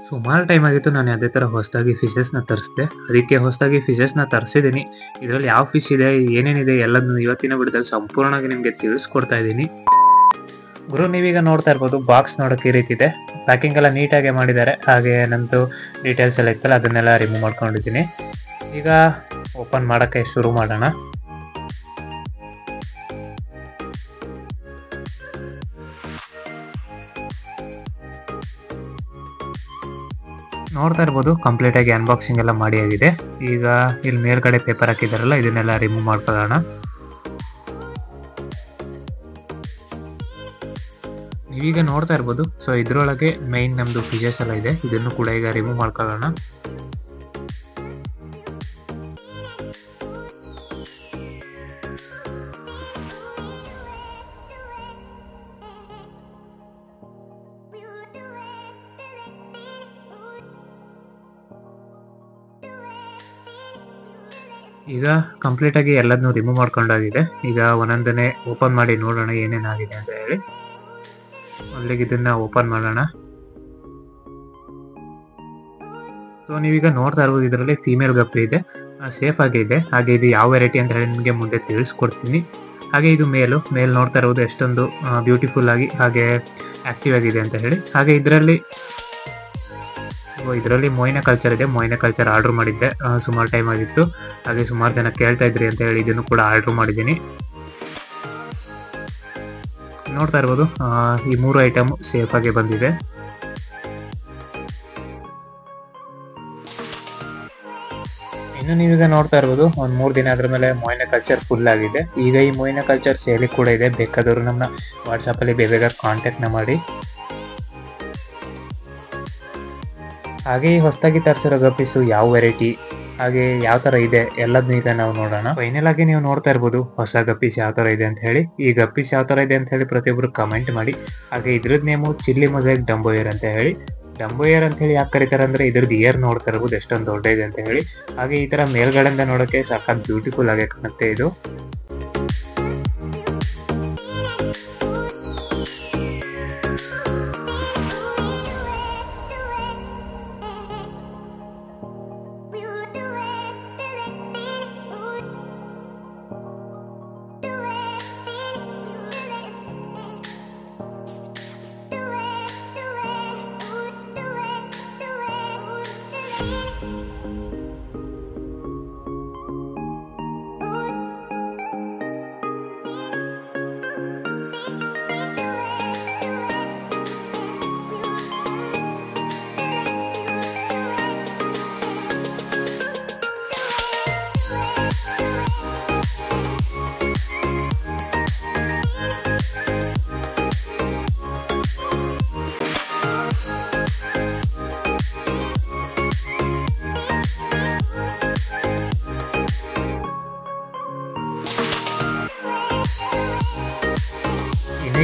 ಸುಮಾರು ಟೈಮ್ ಆಗಿತ್ತು ನಾನು ಅದೇ ಥರ ಹೊಸದಾಗಿ ಫಿಶಸ್ನ ತರಿಸಿದೆ. ಅದಕ್ಕೆ ಹೊಸದಾಗಿ ಫಿಶಸ್ನ ತರಿಸಿದ್ದೀನಿ. ಇದರಲ್ಲಿ ಯಾವ ಫಿಶ್ ಇದೆ, ಏನೇನಿದೆ ಎಲ್ಲದನ್ನು ಇವತ್ತಿನ ವಿಡಿಯೋದಲ್ಲಿ ಸಂಪೂರ್ಣವಾಗಿ ನಿಮಗೆ ತಿಳಿಸ್ಕೊಡ್ತಾ ಇದ್ದೀನಿ. ಗುರು, ನೀವೀಗ ನೋಡ್ತಾ ಇರ್ಬೋದು, ಬಾಕ್ಸ್ ನೋಡೋಕೆ ಈ ರೀತಿ ಇದೆ. ಪ್ಯಾಕಿಂಗ್ ಎಲ್ಲ ನೀಟಾಗಿ ಮಾಡಿದ್ದಾರೆ. ಹಾಗೆ ನಂದು ಡೀಟೇಲ್ಸ್ ಎಲ್ಲ ಇತ್ತಲ್ಲ ಅದನ್ನೆಲ್ಲ ರಿಮೂವ್ ಮಾಡ್ಕೊಂಡಿದ್ದೀನಿ. ಈಗ ಓಪನ್ ಮಾಡೋಕ್ಕೆ ಶುರು ಮಾಡೋಣ. ನೋಡ್ತಾ ಇರ್ಬೋದು, ಕಂಪ್ಲೀಟ್ ಆಗಿ ಅನ್ಬಾಕ್ಸಿಂಗ್ ಎಲ್ಲ ಮಾಡಿ ಆಗಿದೆ. ಈಗ ಇಲ್ಲಿ ಮೇಲ್ಗಡೆ ಪೇಪರ್ ಹಾಕಿದಾರಲ್ಲ ಇದನ್ನೆಲ್ಲ ರಿಮೂವ್ ಮಾಡ್ಕೊಳ್ಳೋಣ. ನೀವೀಗ ನೋಡ್ತಾ ಇರ್ಬೋದು, ಸೊ ಇದ್ರೊಳಗೆ ಮೈನ್ ನಮ್ದು ಫಿಶಸ್ ಎಲ್ಲ ಇದೆ. ಇದನ್ನು ಕೂಡ ಈಗ ರಿಮೂವ್ ಮಾಡ್ಕೊಳ್ಳೋಣ. ಈಗ ಕಂಪ್ಲೀಟ್ ಆಗಿ ಎಲ್ಲದನ್ನು ರಿಮೂವ್ ಮಾಡ್ಕೊಂಡಾಗಿದೆ. ಈಗ ಒಂದೊಂದನ್ನೇ ಓಪನ್ ಮಾಡಿ ನೋಡೋಣ ಏನೇನಾಗಿದೆ ಅಂತ ಹೇಳಿ. ಮೊದಲಿಗೆ ಇದನ್ನ ಓಪನ್ ಮಾಡೋಣ. ಸೊ ನೀವೀಗ ನೋಡ್ತಾ ಇರ್ಬೋದು, ಇದರಲ್ಲಿ ಫೀಮೇಲ್ ಗಪ್ಪಿ ಇದೆ, ಸೇಫ್ ಆಗಿದೆ. ಹಾಗೆ ಇದು ಯಾವ ವೆರೈಟಿ ಅಂತ ಹೇಳಿ ನಿಮಗೆ ಮುಂದೆ ತಿಳಿಸ್ಕೊಡ್ತೀನಿ. ಹಾಗೆ ಇದು ಮೇಲ್ ನೋಡ್ತಾ ಇರ್ಬೋದು ಎಷ್ಟೊಂದು ಬ್ಯೂಟಿಫುಲ್ ಆಗಿ ಹಾಗೆ ಆಕ್ಟಿವ್ ಆಗಿದೆ ಅಂತ ಹೇಳಿ. ಹಾಗೆ ಇದರಲ್ಲಿ ಮೊಯ್ನ ಕಲ್ಚರ್ ಇದೆ. ಮೊಯ್ನ ಕಲ್ಚರ್ ಆರ್ಡರ್ ಮಾಡಿದ್ದೆ, ಸುಮಾರು ಟೈಮ್ ಆಗಿತ್ತು. ಹಾಗೆ ಸುಮಾರು ಜನ ಕೇಳ್ತಾ ಇದ್ರಿ ಅಂತ ಹೇಳಿ ಇದನ್ನು ಕೂಡ ಆರ್ಡರ್ ಮಾಡಿದ್ದೀನಿ. ನೋಡ್ತಾ ಇರ್ಬೋದು, ಈ 3 ಐಟಮ್ ಸೇಫ್ ಆಗಿ ಬಂದಿದೆ. ಇನ್ನು ನೀವೀಗ ನೋಡ್ತಾ ಇರ್ಬೋದು, ಒಂದು 3 ದಿನ ಅದ್ರ ಮೇಲೆ ಮೊಯ್ನ ಕಲ್ಚರ್ ಫುಲ್ ಆಗಿದೆ. ಈಗ ಈ ಮೊಯ್ನ ಕಲ್ಚರ್ ಸೇಲಿಗೆ ಕೂಡ ಇದೆ. ಬೇಕಾದವರು ನಮ್ಮ ವಾಟ್ಸಪ್ಪಲ್ಲಿ ಬೇಗ ಕಾಂಟ್ಯಾಕ್ಟ್ನ ಮಾಡಿ. ಹಾಗೆ ಈ ಹೊಸದಾಗಿ ತರಿಸಿರೋ ಗಪ್ಪೀಸು ಯಾವ ವೆರೈಟಿ ಹಾಗೆ ಯಾವ ತರ ಇದೆ ಎಲ್ಲದನ್ನ ಈಗ ನಾವು ನೋಡೋಣ. ಫೈನಲ್ ಆಗಿ ನೀವು ನೋಡ್ತಾ ಇರ್ಬೋದು ಹೊಸ ಗಪ್ಪೀಸ್ ಯಾವ ತರ ಇದೆ ಅಂತ ಹೇಳಿ. ಈ ಗಪ್ಪೀಸ್ ಯಾವ ತರ ಇದೆ ಅಂತ ಹೇಳಿ ಪ್ರತಿಯೊಬ್ರು ಕಮೆಂಟ್ ಮಾಡಿ. ಹಾಗೆ ಇದ್ರದ್ ನೇಮು ಚಿಲ್ಲಿ ಮೊಸೈಕ್ ಡಂಬೋಯರ್ ಅಂತ ಹೇಳಿ. ಡಂಬೋಯರ್ ಅಂತ ಹೇಳಿ ಯಾಕೆ ಕರೀತಾರೆ ಅಂದ್ರೆ ಇದ್ರದ್ದು ಇಯರ್ ನೋಡ್ತಾ ಇರ್ಬೋದು ಎಷ್ಟೊಂದು ದೊಡ್ಡ ಇದೆ ಅಂತ ಹೇಳಿ. ಹಾಗೆ ಈ ತರ ಮೇಲ್ಗಡೆಯಿಂದ ನೋಡೋಕೆ ಸಖತ್ ಬ್ಯೂಟಿಫುಲ್ ಆಗಿ ಕಾಣುತ್ತೆ ಇದು.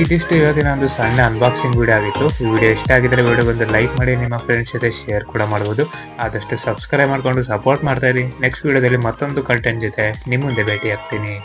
ಇದಿಷ್ಟು ಇವತ್ತಿನ ಒಂದು ಸಣ್ಣ ಅನ್ಬಾಕ್ಸಿಂಗ್ ವಿಡಿಯೋ ಆಗಿತ್ತು. ಈ ವಿಡಿಯೋ ಇಷ್ಟ ಆಗಿದ್ರೆ ವಿಡಿಯೋಗೊಂದು ಲೈಕ್ ಮಾಡಿ, ನಿಮ್ಮ ಫ್ರೆಂಡ್ಸ್ ಜೊತೆ ಶೇರ್ ಕೂಡ ಮಾಡಬಹುದು. ಆದಷ್ಟು ಸಬ್ಸ್ಕ್ರೈಬ್ ಮಾಡ್ಕೊಂಡು ಸಪೋರ್ಟ್ ಮಾಡ್ತಾ ಇರಿ. ನೆಕ್ಸ್ಟ್ ವಿಡಿಯೋದಲ್ಲಿ ಮತ್ತೊಂದು ಕಂಟೆಂಟ್ ಜೊತೆ ನಿಮ್ಮ ಮುಂದೆ ಭೇಟಿ ಆಗ್ತೀನಿ.